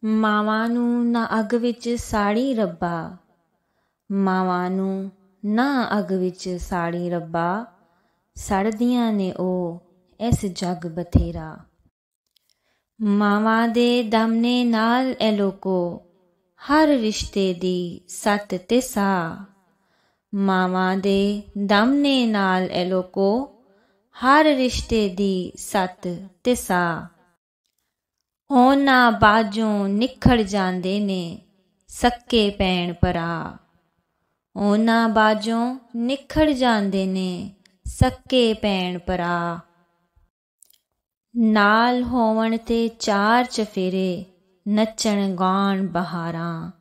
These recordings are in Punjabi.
ਮਾਵਾਂ ਨੂੰ ਨਾ ਅੱਗ ਵਿੱਚ ਸਾੜੀ ਰੱਬਾ, ਮਾਵਾਂ ਨੂੰ ਨਾ ਅੱਗ ਵਿੱਚ ਸਾੜੀ ਰੱਬਾ, ਸੜਦੀਆਂ ਨੇ ਉਹ ਇਸ ਜੱਗ ਬਥੇਰਾ। ਮਾਵਾਂ ਦੇ ਦਮ ਨੇ ਨਾਲ ਐ ਲੋਕੋ, ਹਰ ਰਿਸ਼ਤੇ ਦੀ ਸੱਤ ਤੇ ਸਾਹ। ਮਾਵਾਂ ਦੇ ਦਮ ਨੇ ਨਾਲ ਐ ਲੋਕੋ, ਹਰ ਰਿਸ਼ਤੇ ਦੀ ਸੱਤ ਤੇ ਸਾਹ। ਉਹਨਾਂ ਬਾਝੋਂ ਨਿਖੜ ਜਾਂਦੇ ਨੇ ਸੱਕੇ ਭੈਣ ਭਰਾ, ਉਹਨਾਂ ਬਾਝੋਂ ਨਿਖੜ ਜਾਂਦੇ ਨੇ ਸੱਕੇ ਭੈਣ ਭਰਾ। ਨਾਲ ਹੋਵਣ ਤੇ ਚਾਰ ਚਫੇਰੇ ਨੱਚਣ ਗਾਉਣ ਬਹਾਰਾਂ,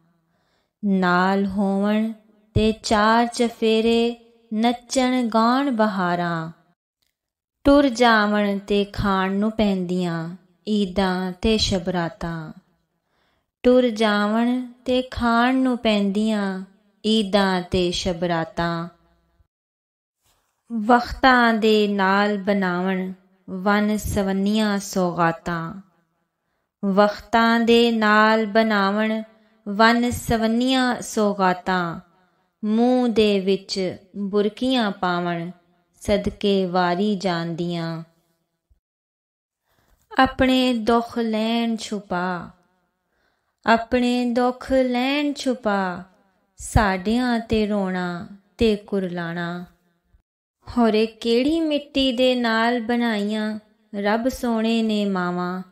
ਨਾਲ ਹੋਵਣ ਤੇ ਚਾਰ ਚਫੇਰੇ ਨੱਚਣ ਗਾਉਣ ਬਹਾਰਾਂ। ਟੁਰ ਜਾਵਣ ਤੇ ਖਾਣ ਨੂੰ ਪੈਂਦੀਆਂ ਈਦਾਂ ਤੇ ਸ਼ਬਰਾਤਾਂ, ਟੁਰ ਜਾਵਣ ਤੇ ਖਾਣ ਨੂੰ ਪੈਂਦੀਆਂ ਈਦਾਂ ਤੇ ਸ਼ਬਰਾਤਾਂ। ਵਖਤਾਂ ਦੇ ਨਾਲ ਬਣਾਵਣ ਵੰਨ ਸਵੰਨੀਆਂ ਸੌਗਾਤਾਂ, ਵਖਤਾਂ ਦੇ ਨਾਲ ਬਣਾਵਣ ਵੰਨ ਸਵੰਨੀਆਂ ਸੌਗਾਤਾਂ। ਮੂੰਹ ਦੇ ਵਿੱਚ ਬੁਰਕੀਆਂ ਪਾਵਣ ਸਦਕੇ ਵਾਰੀ ਜਾਂਦੀਆਂ। ਆਪਣੇ ਦੁੱਖ ਲੈਣ ਛੁਪਾ, ਆਪਣੇ ਦੁੱਖ ਲੈਣ ਛੁਪਾ, ਸਾਡਿਆਂ ਤੇ ਰੋਣਾ ਤੇ ਕੁਰਲਾਣਾ। ਹੋਰੇ ਕਿਹੜੀ ਮਿੱਟੀ ਦੇ ਨਾਲ ਬਣਾਈਆਂ ਰੱਬ ਸੋਹਣੇ ਨੇ ਮਾਵਾਂ।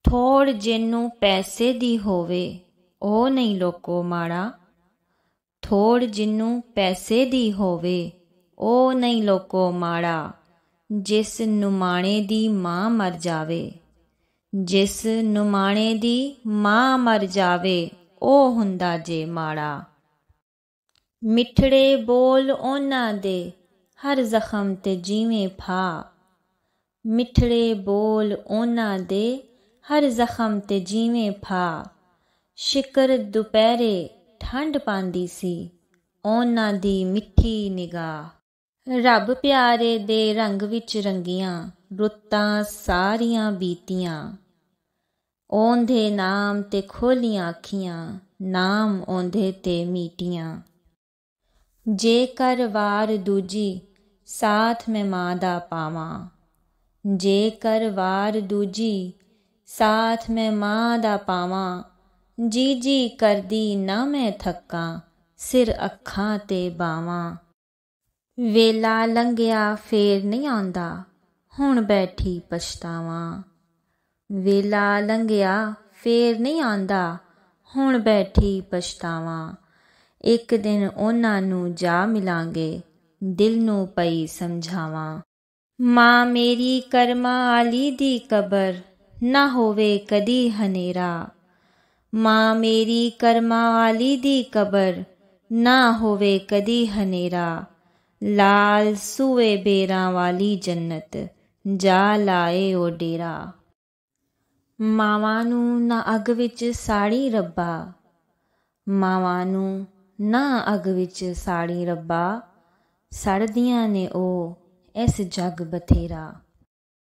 ਥੋੜ ਜਿਹਨੂੰ ਪੈਸੇ ਦੀ ਹੋਵੇ ਉਹ ਨਹੀਂ ਲੋਕੋ ਮਾੜਾ, ਥੋੜ ਜਿਹਨੂੰ ਪੈਸੇ ਦੀ ਹੋਵੇ ਉਹ ਨਹੀਂ ਲੋਕੋ ਮਾੜਾ। ਜਿਸ ਨੁਮਾਣੇ ਦੀ ਮਾਂ ਮਰ ਜਾਵੇ, ਜਿਸ ਨੁਮਾਣੇ ਦੀ ਮਾਂ ਮਰ ਜਾਵੇ ਉਹ ਹੁੰਦਾ ਜੇ ਮਾੜਾ। ਮਿੱਠੜੇ ਬੋਲ ਉਹਨਾਂ ਦੇ ਹਰ ਜ਼ਖਮ ਤੇ ਜਿਵੇਂ ਫਾਹ, ਮਿੱਠੜੇ ਬੋਲ ਉਹਨਾਂ ਦੇ ਹਰ ਜ਼ਖਮ ਤੇ ਜਿਵੇਂ ਫਾਹ। ਸ਼ਿਕਰ ਦੁਪਹਿਰੇ ਠੰਡ ਪਾਂਦੀ ਸੀ ਉਹਨਾਂ ਦੀ ਮਿੱਠੀ ਨਿਗਾਹ। ਰੱਬ ਪਿਆਰੇ ਦੇ ਰੰਗ ਵਿੱਚ ਰੰਗੀਆਂ ਰੁੱਤਾਂ ਸਾਰੀਆਂ ਬੀਤੀਆਂ, ਉਹਦੇ ਨਾਮ ਤੇ ਖੋਲੀਆਂ ਅੱਖੀਆਂ ਨਾਮ ਉਹਦੇ ਤੇ ਮੀਟੀਆਂ। ਜੇਕਰ ਵਾਰ ਦੂਜੀ ਸਾਥ ਮੈਂ ਮਾਂ ਦਾ ਪਾਵਾਂ, ਜੇਕਰ ਵਾਰ ਦੂਜੀ ਸਾਥ ਮੈਂ ਮਾਂ ਦਾ ਪਾਵਾਂ। ਜੀ ਜੀ ਕਰਦੀ ਨਾ ਮੈਂ ਥੱਕਾਂ ਸਿਰ ਅੱਖਾਂ ਤੇ ਬਾਵਾਂ। ਵੇਲਾ ਲੰਘਿਆ ਫੇਰ ਨਹੀਂ ਆਉਂਦਾ ਹੁਣ ਬੈਠੀ ਪਛਤਾਵਾਂ, ਵੇਲਾ ਲੰਘਿਆ ਫੇਰ ਨਹੀਂ ਆਉਂਦਾ ਹੁਣ ਬੈਠੀ ਪਛਤਾਵਾਂ। ਇੱਕ ਦਿਨ ਉਹਨਾਂ ਨੂੰ ਜਾ ਮਿਲਾਂਗੇ ਦਿਲ ਨੂੰ ਪਈ ਸਮਝਾਵਾਂ। ਮਾਂ ਮੇਰੀ ਕਰਮਾਂ ਵਾਲੀ ਦੀ ਕਬਰ ਨਾ ਹੋਵੇ ਕਦੀ ਹਨੇਰਾ, ਮਾਂ ਮੇਰੀ ਕਰਮਾਂ ਵਾਲੀ ਦੀ ਕਬਰ ਨਾ ਹੋਵੇ ਕਦੀ ਹਨੇਰਾ। ਲਾਲ ਸੂਏ ਬੇਰਾਂ ਵਾਲੀ ਜੰਨਤ ਜਾ ਲਾਏ ਉਹ ਡੇਰਾ। ਮਾਵਾਂ ਨੂੰ ਨਾ ਅੱਗ ਵਿੱਚ ਸਾੜੀ ਰੱਬਾ, ਮਾਵਾਂ ਨੂੰ ਨਾ ਅੱਗ ਵਿੱਚ ਸਾੜੀ ਰੱਬਾ, ਸੜਦੀਆਂ ਨੇ ਉਹ ਇਸ ਜੱਗ ਬਥੇਰਾ।